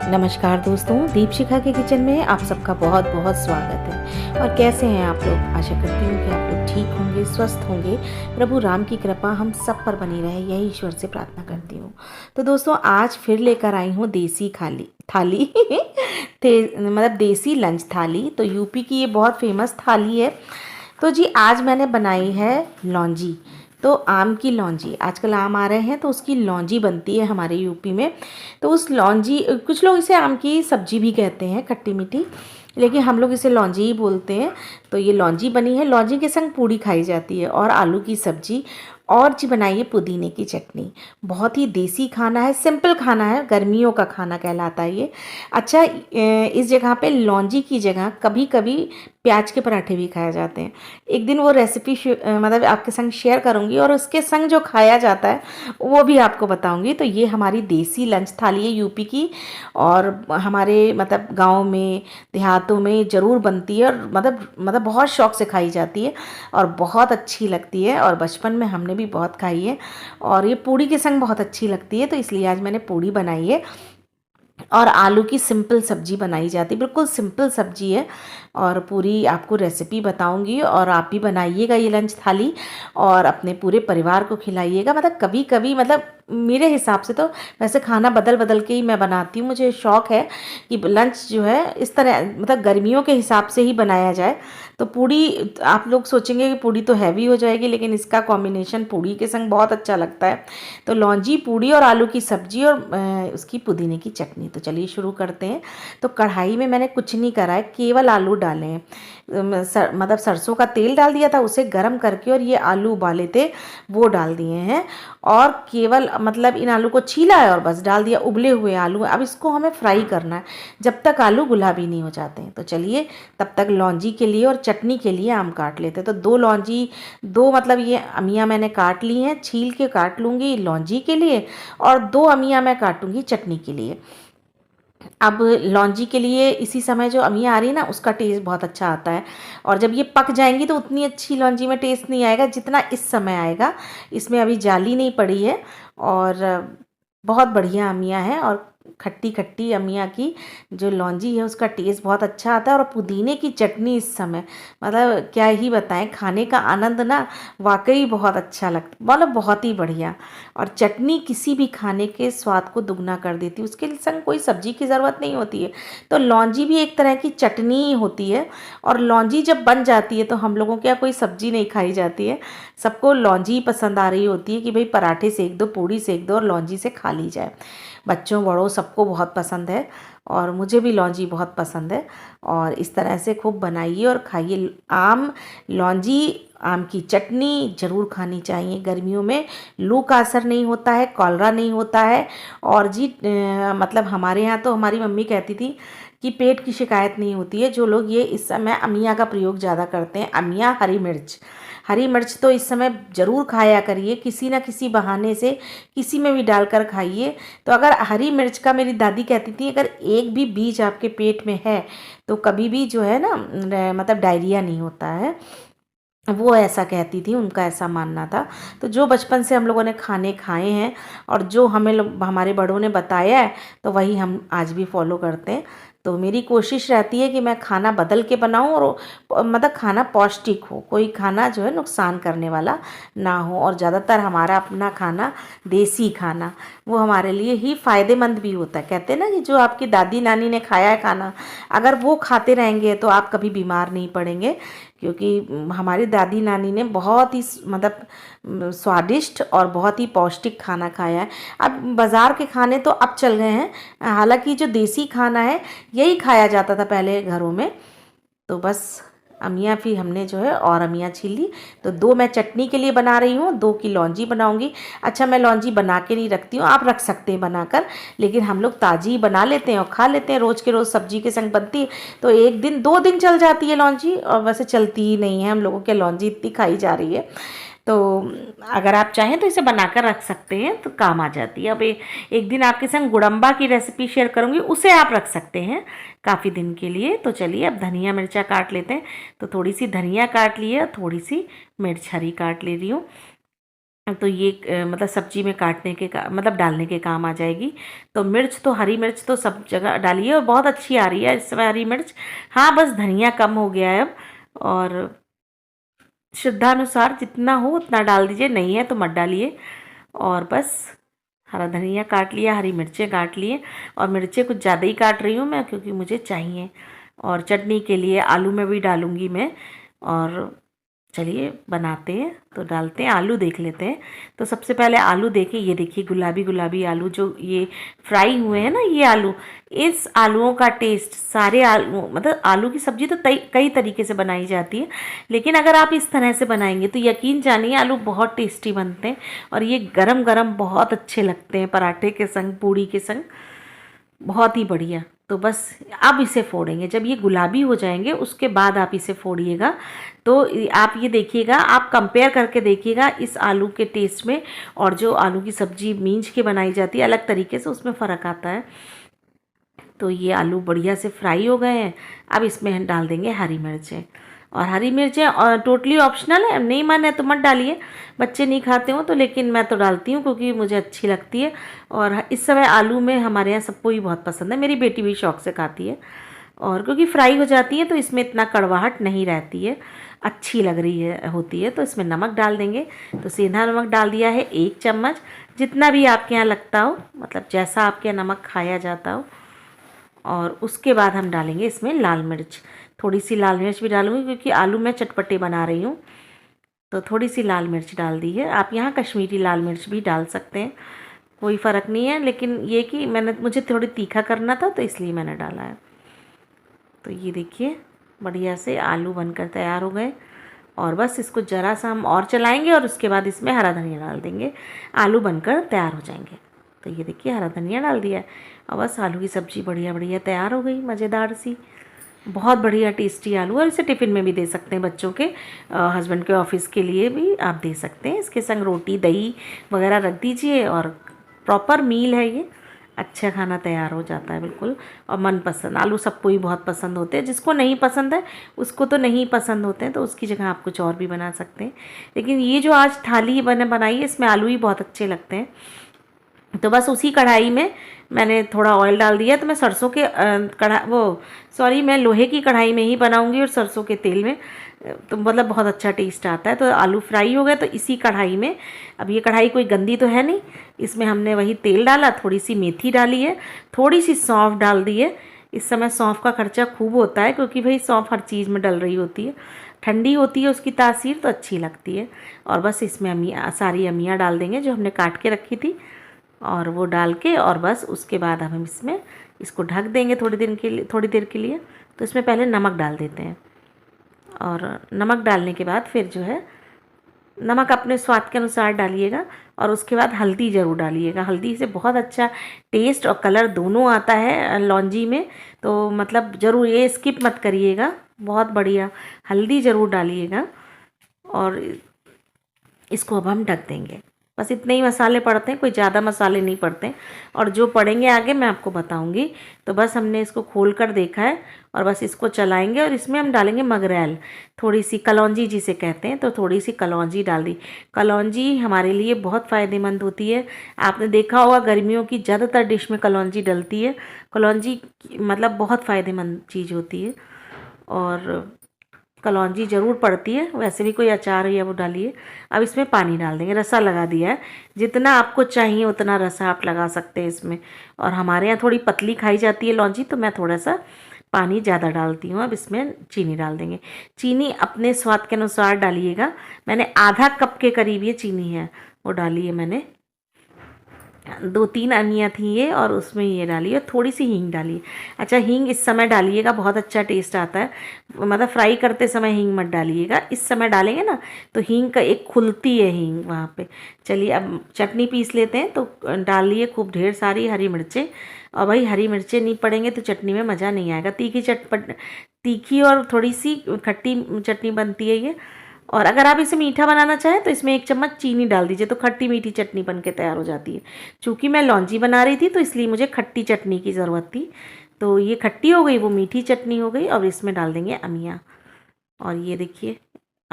नमस्कार दोस्तों, दीपशिखा के किचन में आप सबका बहुत बहुत स्वागत है। और कैसे हैं आप लोग? आशा करती हूँ कि आप लोग ठीक होंगे, स्वस्थ होंगे। प्रभु राम की कृपा हम सब पर बनी रहे, यही ईश्वर से प्रार्थना करती हूँ। तो दोस्तों, आज फिर लेकर आई हूँ देसी थाली मतलब देसी लंच थाली। तो यूपी की ये बहुत फेमस थाली है। तो जी आज मैंने बनाई है लौंजी। तो आम की लौंजी, आजकल आम आ रहे हैं तो उसकी लौंजी बनती है हमारे यूपी में। तो उस लौंजी, कुछ लोग इसे आम की सब्जी भी कहते हैं, खट्टी मीठी, लेकिन हम लोग इसे लौंजी ही बोलते हैं। तो ये लौंजी बनी है, लौंजी के संग पूड़ी खाई जाती है और आलू की सब्जी। और जी बनाई है पुदीने की चटनी। बहुत ही देसी खाना है, सिंपल खाना है, गर्मियों का खाना कहलाता है ये। अच्छा, इस जगह पे लौंजी की जगह कभी कभी प्याज के पराठे भी खाए जाते हैं। एक दिन वो रेसिपी मतलब आपके संग शेयर करूंगी और उसके संग जो खाया जाता है वो भी आपको बताऊंगी। तो ये हमारी देसी लंच थाली है यूपी की, और हमारे मतलब गांव में, देहातों में ज़रूर बनती है, और मतलब बहुत शौक से खाई जाती है और बहुत अच्छी लगती है। और बचपन में हमने भी बहुत खाई है, और ये पूड़ी के संग बहुत अच्छी लगती है। तो इसलिए आज मैंने पूड़ी बनाई है। और आलू की सिंपल सब्जी बनाई जाती है, बिल्कुल सिंपल सब्जी है। और पूरी आपको रेसिपी बताऊंगी, और आप भी बनाइएगा ये लंच थाली और अपने पूरे परिवार को खिलाइएगा। मतलब कभी कभी, मतलब मेरे हिसाब से तो वैसे खाना बदल बदल के ही मैं बनाती हूँ। मुझे शौक़ है कि लंच जो है इस तरह, मतलब गर्मियों के हिसाब से ही बनाया जाए। तो पूड़ी, आप लोग सोचेंगे कि पूड़ी तो हैवी हो जाएगी, लेकिन इसका कॉम्बिनेशन पूड़ी के संग बहुत अच्छा लगता है। तो लौंजी, पूड़ी और आलू की सब्जी और उसकी पुदीने की चटनी। तो चलिए शुरू करते हैं। तो कढ़ाई में मैंने कुछ नहीं करा है, केवल आलू डाले हैं। मतलब सरसों का तेल डाल दिया था, उसे गर्म करके, और ये आलू उबाले थे वो डाल दिए हैं। और केवल मतलब इन आलू को छीला है और बस डाल दिया, उबले हुए आलू। अब इसको हमें फ्राई करना है जब तक आलू गुलाबी नहीं हो जाते हैं। तो चलिए तब तक लौंजी के लिए और चटनी के लिए आम काट लेते हैं। तो दो लौंजी, दो मतलब ये अमियाँ मैंने काट ली हैं, छील के काट लूँगी लौंजी के लिए, और दो अमियाँ मैं काटूँगी चटनी के लिए। अब लौंजी के लिए इसी समय जो अमियाँ आ रही है ना, उसका टेस्ट बहुत अच्छा आता है। और जब ये पक जाएंगी तो उतनी अच्छी लौंजी में टेस्ट नहीं आएगा जितना इस समय आएगा। इसमें अभी जाली नहीं पड़ी है, और बहुत बढ़िया अमियाँ हैं। और खट्टी खट्टी अमियाँ की जो लौंजी है उसका टेस्ट बहुत अच्छा आता है। और पुदीने की चटनी इस समय, मतलब क्या ही बताएं, खाने का आनंद ना वाकई बहुत अच्छा लगता, मतलब बहुत ही बढ़िया। और चटनी किसी भी खाने के स्वाद को दुगना कर देती है, उसके संग कोई सब्जी की ज़रूरत नहीं होती है। तो लौंजी भी एक तरह की चटनी ही होती है। और लौंजी जब बन जाती है तो हम लोगों के यहाँ कोई सब्जी नहीं खाई जाती है, सबको लौंजी ही पसंद आ रही होती है कि भाई पराठे सेक दो, पूड़ी सेक दो और लौंजी से खा ली जाए। बच्चों बड़ों सबको बहुत पसंद है, और मुझे भी लौंजी बहुत पसंद है। और इस तरह से खूब बनाइए और खाइए। लौंजी, आम की चटनी ज़रूर खानी चाहिए गर्मियों में। लू का असर नहीं होता है, कॉलरा नहीं होता है। और जी मतलब हमारे यहाँ तो हमारी मम्मी कहती थी कि पेट की शिकायत नहीं होती है। जो लोग ये इस समय अमिया का प्रयोग ज़्यादा करते हैं, अमिया, हरी मिर्च, हरी मिर्च तो इस समय ज़रूर खाया करिए, किसी ना किसी बहाने से किसी में भी डालकर खाइए। तो अगर हरी मिर्च का, मेरी दादी कहती थी, अगर एक भी बीज आपके पेट में है तो कभी भी जो है ना, मतलब डायरिया नहीं होता है। वो ऐसा कहती थी, उनका ऐसा मानना था। तो जो बचपन से हम लोगों ने खाने खाए हैं और जो हमारे बड़ों ने बताया है, तो वही हम आज भी फॉलो करते हैं। तो मेरी कोशिश रहती है कि मैं खाना बदल के बनाऊं, और मतलब खाना पौष्टिक हो, कोई खाना जो है नुकसान करने वाला ना हो। और ज़्यादातर हमारा अपना खाना, देसी खाना, वो हमारे लिए ही फ़ायदेमंद भी होता है। कहते हैं ना कि जो आपकी दादी नानी ने खाया है खाना, अगर वो खाते रहेंगे तो आप कभी बीमार नहीं पड़ेंगे। क्योंकि हमारी दादी नानी ने बहुत ही मतलब स्वादिष्ट और बहुत ही पौष्टिक खाना खाया है। अब बाज़ार के खाने तो अब चल गए हैं, हालांकि जो देसी खाना है यही खाया जाता था पहले घरों में। तो बस अमिया फिर हमने जो है और अमिया छील ली। तो दो मैं चटनी के लिए बना रही हूँ, दो की लौंजी बनाऊंगी। अच्छा, मैं लौंजी बना के नहीं रखती हूँ, आप रख सकते हैं बनाकर, लेकिन हम लोग ताज़ी ही बना लेते हैं और खा लेते हैं। रोज़ के रोज़ सब्जी के संग बनती है तो एक दिन दो दिन चल जाती है लौंजी, और वैसे चलती ही नहीं है, हम लोगों के लौंजी इतनी खाई जा रही है। तो अगर आप चाहें तो इसे बनाकर रख सकते हैं, तो काम आ जाती है। अब एक दिन आपके संग गुड़म्बा की रेसिपी शेयर करूंगी, उसे आप रख सकते हैं काफ़ी दिन के लिए। तो चलिए अब धनिया मिर्चा काट लेते हैं। तो थोड़ी सी धनिया काट ली है, थोड़ी सी मिर्च हरी काट ले रही हूँ। तो ये मतलब सब्जी में काटने के मतलब डालने के काम आ जाएगी। तो मिर्च तो हरी मिर्च तो सब जगह डालिए और बहुत अच्छी आ रही है इस समय हरी मिर्च। हाँ, बस धनिया कम हो गया है अब, और शुद्धानुसार जितना हो उतना डाल दीजिए, नहीं है तो मत डालिए। और बस हरा धनिया काट लिया, हरी मिर्चें काट लिए, और मिर्चें कुछ ज़्यादा ही काट रही हूँ मैं क्योंकि मुझे चाहिए। और चटनी के लिए आलू में भी डालूँगी मैं। और चलिए बनाते हैं, तो डालते हैं आलू, देख लेते हैं। तो सबसे पहले आलू देखें, ये देखिए गुलाबी गुलाबी आलू जो ये फ्राई हुए हैं ना, ये आलू, इस आलूओं का टेस्ट सारे आलू, मतलब आलू की सब्जी तो कई तरीके से बनाई जाती है, लेकिन अगर आप इस तरह से बनाएंगे तो यकीन जानिए आलू बहुत टेस्टी बनते हैं। और ये गरम गरम बहुत अच्छे लगते हैं पराठे के संग, पूड़ी के संग, बहुत ही बढ़िया। तो बस अब इसे फोड़ेंगे, जब ये गुलाबी हो जाएंगे उसके बाद आप इसे फोड़िएगा। तो आप ये देखिएगा, आप कंपेयर करके देखिएगा इस आलू के टेस्ट में, और जो आलू की सब्जी मींज के बनाई जाती है अलग तरीके से, उसमें फ़र्क आता है। तो ये आलू बढ़िया से फ्राई हो गए हैं। अब इसमें हम डाल देंगे हरी मिर्चें। और हरी मिर्चें और टोटली ऑप्शनल है, नहीं मन है तो मत डालिए, बच्चे नहीं खाते हो तो, लेकिन मैं तो डालती हूँ क्योंकि मुझे अच्छी लगती है। और इस समय आलू में हमारे यहाँ सबको ही बहुत पसंद है, मेरी बेटी भी शौक से खाती है। और क्योंकि फ्राई हो जाती है तो इसमें इतना कड़वाहट नहीं रहती है, अच्छी लग रही है होती है। तो इसमें नमक डाल देंगे। तो सेंधा नमक डाल दिया है 1 चम्मच, जितना भी आपके यहाँ लगता हो, मतलब जैसा आपके यहाँ नमक खाया जाता हो। और उसके बाद हम डालेंगे इसमें लाल मिर्च, थोड़ी सी लाल मिर्च भी डालूंगी क्योंकि आलू मैं चटपटे बना रही हूँ। तो थोड़ी सी लाल मिर्च डाल दी है, आप यहाँ कश्मीरी लाल मिर्च भी डाल सकते हैं, कोई फ़र्क नहीं है, लेकिन ये कि मुझे थोड़ी तीखा करना था तो इसलिए मैंने डाला है। तो ये देखिए बढ़िया से आलू बनकर तैयार हो गए। और बस इसको ज़रा सा हम और चलाएंगे और उसके बाद इसमें हरा धनिया डाल देंगे, आलू बनकर तैयार हो जाएंगे। तो ये देखिए हरा धनिया डाल दिया है, और बस आलू की सब्ज़ी बढ़िया बढ़िया तैयार हो गई, मज़ेदार सी, बहुत बढ़िया टेस्टी आलू। और इसे टिफ़िन में भी दे सकते हैं बच्चों के, हस्बैंड के ऑफिस के लिए भी आप दे सकते हैं। इसके संग रोटी दही वगैरह रख दीजिए और प्रॉपर मील है ये, अच्छा खाना तैयार हो जाता है बिल्कुल। और मनपसंद आलू सबको ही बहुत पसंद होते हैं, जिसको नहीं पसंद है उसको तो नहीं पसंद होते हैं, तो उसकी जगह आप कुछ और भी बना सकते हैं। लेकिन ये जो आज थाली बनाई है इसमें आलू ही बहुत अच्छे लगते हैं। तो बस उसी कढ़ाई में मैंने थोड़ा ऑयल डाल दिया, तो मैं सरसों के मैं लोहे की कढ़ाई में ही बनाऊंगी और सरसों के तेल में, तो मतलब बहुत अच्छा टेस्ट आता है। तो आलू फ्राई हो गए, तो इसी कढ़ाई में, अब ये कढ़ाई कोई गंदी तो है नहीं, इसमें हमने वही तेल डाला, थोड़ी सी मेथी डाली है, थोड़ी सी सौंफ डाल दी है। इस समय सौंफ का खर्चा खूब होता है क्योंकि भाई सौंफ हर चीज़ में डल रही होती है, ठंडी होती है उसकी तासीर तो अच्छी लगती है। और बस इसमें सारी अमियाँ डाल देंगे जो हमने काट के रखी थी, और वो डाल के, और बस उसके बाद हम इसमें इसको ढक देंगे थोड़ी देर के लिए। तो इसमें पहले नमक डाल देते हैं, और नमक डालने के बाद फिर जो है, नमक अपने स्वाद के अनुसार डालिएगा, और उसके बाद हल्दी ज़रूर डालिएगा। हल्दी से बहुत अच्छा टेस्ट और कलर दोनों आता है लौंजी में, तो मतलब ज़रूर ये स्किप मत करिएगा, बहुत बढ़िया हल्दी ज़रूर डालिएगा। और इसको अब हम ढक देंगे, बस इतने ही मसाले पड़ते हैं, कोई ज़्यादा मसाले नहीं पड़ते हैं, और जो पड़ेंगे आगे मैं आपको बताऊंगी। तो बस हमने इसको खोल कर देखा है, और बस इसको चलाएंगे, और इसमें हम डालेंगे मगरैल, थोड़ी सी कलौंजी जिसे कहते हैं, तो थोड़ी सी कलौंजी डाल दी। कलौंजी हमारे लिए बहुत फ़ायदेमंद होती है, आपने देखा होगा गर्मियों की ज़्यादातर डिश में कलौंजी डलती है। कलौंजी मतलब बहुत फ़ायदेमंद चीज़ होती है, और कलौंजी ज़रूर पड़ती है, वैसे भी कोई अचार या वो डालिए। अब इसमें पानी डाल देंगे, रसा लगा दिया है, जितना आपको चाहिए उतना रसा आप लगा सकते हैं इसमें। और हमारे यहाँ थोड़ी पतली खाई जाती है लौंजी, तो मैं थोड़ा सा पानी ज़्यादा डालती हूँ। अब इसमें चीनी डाल देंगे, चीनी अपने स्वाद के अनुसार डालिएगा। मैंने आधा कप के करीब ये चीनी है वो डाली है मैंने, 2-3 अनियाँ थी ये, और उसमें ये डाली, और थोड़ी सी हींग डाली। अच्छा, हींग इस समय डालिएगा, बहुत अच्छा टेस्ट आता है, मतलब फ्राई करते समय हींग मत डालिएगा, इस समय डालेंगे ना तो हींग का एक खुलती है हींग वहाँ पे। चलिए अब चटनी पीस लेते हैं, तो डालिए खूब ढेर सारी हरी मिर्चें, और भाई हरी मिर्चें नहीं पड़ेंगे तो चटनी में मज़ा नहीं आएगा। तीखी और थोड़ी सी खट्टी चटनी बनती है ये। और अगर आप इसे मीठा बनाना चाहें तो इसमें 1 चम्मच चीनी डाल दीजिए, तो खट्टी मीठी चटनी बन के तैयार हो जाती है। चूँकि मैं लौंजी बना रही थी तो इसलिए मुझे खट्टी चटनी की ज़रूरत थी, तो ये खट्टी हो गई, वो मीठी चटनी हो गई। और इसमें डाल देंगे अमिया, और ये देखिए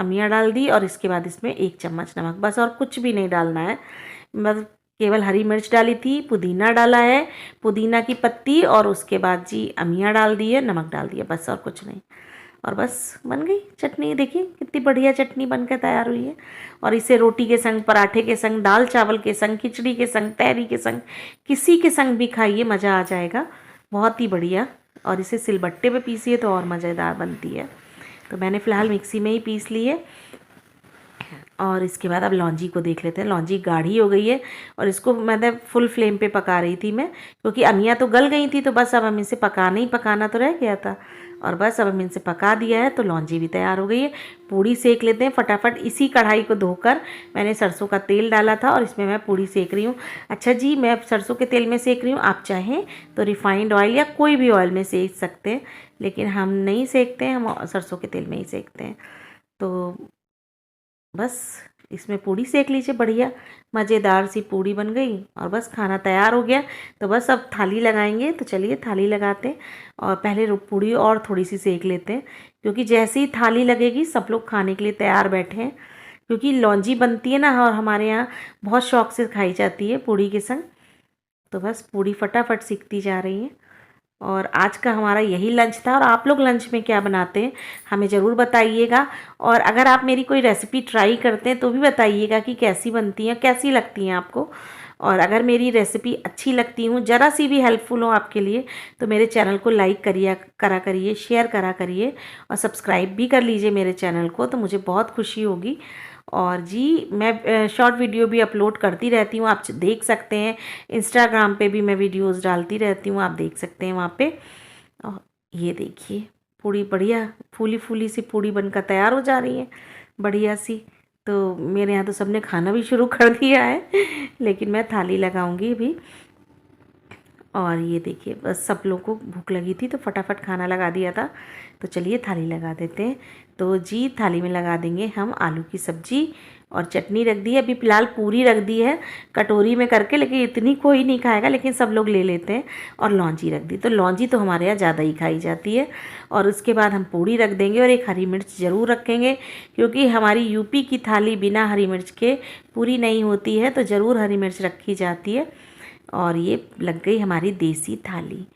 अमिया डाल दी और इसके बाद इसमें 1 चम्मच नमक, बस और कुछ भी नहीं डालना है। बस केवल हरी मिर्च डाली थी, पुदीना डाला है, पुदीना की पत्ती, और उसके बाद जी अमिया डाल दी है, नमक डाल दिया, बस और कुछ नहीं। और बस बन गई चटनी। देखिए कितनी बढ़िया चटनी बनकर तैयार हुई है। और इसे रोटी के संग, पराठे के संग, दाल चावल के संग, खिचड़ी के संग, तहरी के संग, किसी के संग भी खाइए, मज़ा आ जाएगा, बहुत ही बढ़िया। और इसे सिलबट्टे पे पीसिए तो और मज़ेदार बनती है। तो मैंने फ़िलहाल मिक्सी में ही पीस ली है। और इसके बाद अब लौंजी को देख लेते हैं। लौंजी गाढ़ी हो गई है और इसको मैंने फुल फ्लेम पे पका रही थी मैं, क्योंकि अमिया तो गल गई थी, तो बस अब हम इसे पकाना ही पकाना तो रह गया था। और बस अब हम इनसे पका दिया है तो लौंजी भी तैयार हो गई है। पूड़ी सेक लेते हैं फटाफट। इसी कढ़ाई को धोकर मैंने सरसों का तेल डाला था और इसमें मैं पूड़ी सेक रही हूँ। अच्छा जी, मैं सरसों के तेल में सेक रही हूँ, आप चाहें तो रिफाइंड ऑयल या कोई भी ऑयल में सेक सकते हैं, लेकिन हम नहीं सेकते हैं, हम सरसों के तेल में ही सेकते हैं। तो बस इसमें पूड़ी सेक लीजिए, बढ़िया मज़ेदार सी पूड़ी बन गई और बस खाना तैयार हो गया। तो बस अब थाली लगाएंगे, तो चलिए थाली लगाते हैं। और पहले पूड़ी और थोड़ी सी सेक लेते हैं, क्योंकि जैसे ही थाली लगेगी सब लोग खाने के लिए तैयार बैठे हैं। क्योंकि लौंजी बनती है ना, और हमारे यहाँ बहुत शौक से खाई जाती है पूड़ी के संग। तो बस पूड़ी फटाफट सीखती जा रही है। और आज का हमारा यही लंच था। और आप लोग लंच में क्या बनाते हैं हमें ज़रूर बताइएगा। और अगर आप मेरी कोई रेसिपी ट्राई करते हैं तो भी बताइएगा कि कैसी बनती हैं, कैसी लगती हैं आपको। और अगर मेरी रेसिपी अच्छी लगती हूँ, ज़रा सी भी हेल्पफुल हो आपके लिए, तो मेरे चैनल को लाइक करा करिए, शेयर करा करिए और सब्सक्राइब भी कर लीजिए मेरे चैनल को, तो मुझे बहुत खुशी होगी। और जी मैं शॉर्ट वीडियो भी अपलोड करती रहती हूँ, आप देख सकते हैं। इंस्टाग्राम पे भी मैं वीडियोस डालती रहती हूँ, आप देख सकते हैं वहाँ पे। और ये देखिए पूड़ी बढ़िया फूली फूली सी पूड़ी बनकर तैयार हो जा रही है, बढ़िया सी। तो मेरे यहाँ तो सबने खाना भी शुरू कर दिया है लेकिन मैं थाली लगाऊंगी अभी। और ये देखिए बस सब लोगों को भूख लगी थी तो फटाफट खाना लगा दिया था। तो चलिए थाली लगा देते हैं। तो जी थाली में लगा देंगे हम आलू की सब्ज़ी और चटनी रख दी है। अभी फ़िलहाल पूरी रख दी है कटोरी में करके, लेकिन इतनी कोई नहीं खाएगा, लेकिन सब लोग ले लेते हैं। और लौंजी रख दी, तो लौंजी तो हमारे यहाँ ज़्यादा ही खाई जाती है। और उसके बाद हम पूड़ी रख देंगे और एक हरी मिर्च ज़रूर रखेंगे, क्योंकि हमारी यूपी की थाली बिना हरी मिर्च के पूरी नहीं होती है, तो ज़रूर हरी मिर्च रखी जाती है। और ये लग गई हमारी देसी थाली।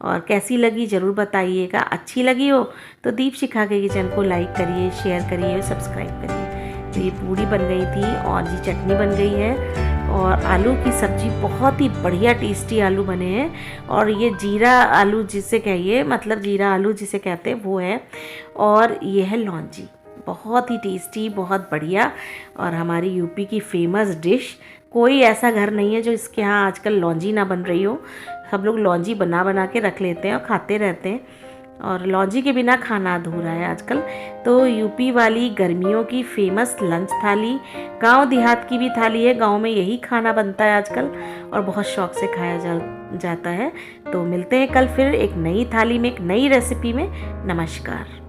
और कैसी लगी ज़रूर बताइएगा। अच्छी लगी हो तो दीपशिखा के किचन को लाइक करिए, शेयर करिए, सब्सक्राइब करिए। तो ये पूड़ी बन गई थी और जी चटनी बन गई है और आलू की सब्ज़ी बहुत ही बढ़िया टेस्टी आलू बने हैं। और ये जीरा आलू जिसे कहिए, मतलब जीरा आलू जिसे कहते हैं वो है। और ये है लौंजी, बहुत ही टेस्टी, बहुत बढ़िया। और हमारी यूपी की फेमस डिश, कोई ऐसा घर नहीं है जो इसके यहाँ आजकल लौंजी ना बन रही हो। सब लोग लौंजी बना बना के रख लेते हैं और खाते रहते हैं, और लौंजी के बिना खाना अधूरा है आजकल। तो यूपी वाली गर्मियों की फेमस लंच थाली, गांव देहात की भी थाली है, गांव में यही खाना बनता है आजकल और बहुत शौक से खाया जाता है। तो मिलते हैं कल फिर एक नई थाली में, एक नई रेसिपी में। नमस्कार।